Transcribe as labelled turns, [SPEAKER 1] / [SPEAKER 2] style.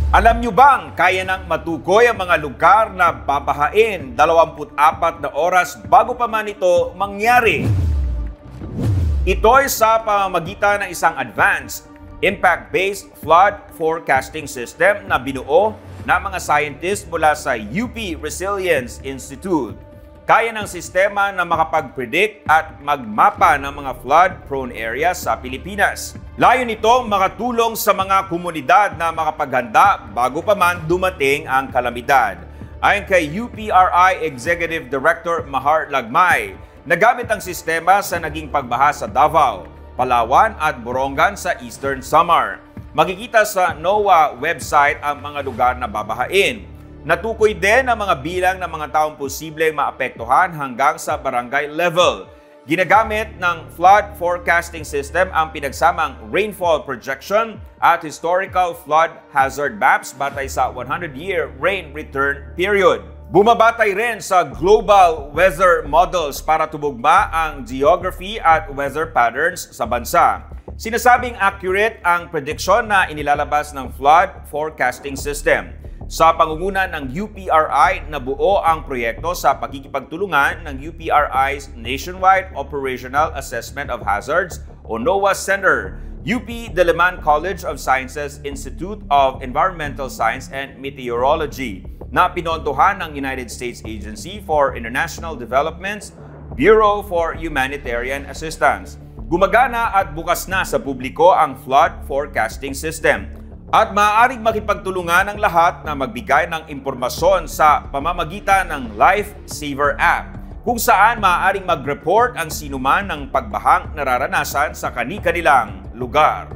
[SPEAKER 1] Alam nyo bang kaya nang matukoy ang mga lugar na babahain 24 na oras bago pa man ito mangyari? Ito'y sa pamamagitan ng isang advanced, impact-based flood forecasting system na binuo ng mga scientist mula sa UP Resilience Institute. Kaya ng sistema na makapag-predict at magmapa ng mga flood-prone areas sa Pilipinas. Layo nitong makatulong sa mga komunidad na makapaghanda bago pa man dumating ang kalamidad. Ayon kay UPRI Executive Director Mahar Lagmay, nagamit ang sistema sa naging pagbaha sa Davao, Palawan at Borongan sa Eastern Samar. Makikita sa NOAA website ang mga lugar na babahain. Natukoy din ang mga bilang ng mga taong posibleng maapektuhan hanggang sa barangay level. Ginagamit ng flood forecasting system ang pinagsamang rainfall projection at historical flood hazard maps batay sa 100-year rain return period. Bumabatay rin sa global weather models para tugma ang geography at weather patterns sa bansa. Sinasabing accurate ang prediction na inilalabas ng flood forecasting system. Sa pangunguna ng UPRI, nabuo ang proyekto sa pakikipagtulungan ng UPRI's Nationwide Operational Assessment of Hazards o NOAA Center, UP Diliman College of Sciences Institute of Environmental Science and Meteorology, na pinondohan ng United States Agency for International Development's Bureau for Humanitarian Assistance. Gumagana at bukas na sa publiko ang flood forecasting system. At maaaring makipagtulungan ang lahat na magbigay ng impormasyon sa pamamagitan ng Lifesaver app, kung saan maaaring mag-report ang sinuman ng pagbahang nararanasan sa kani-kanilang lugar.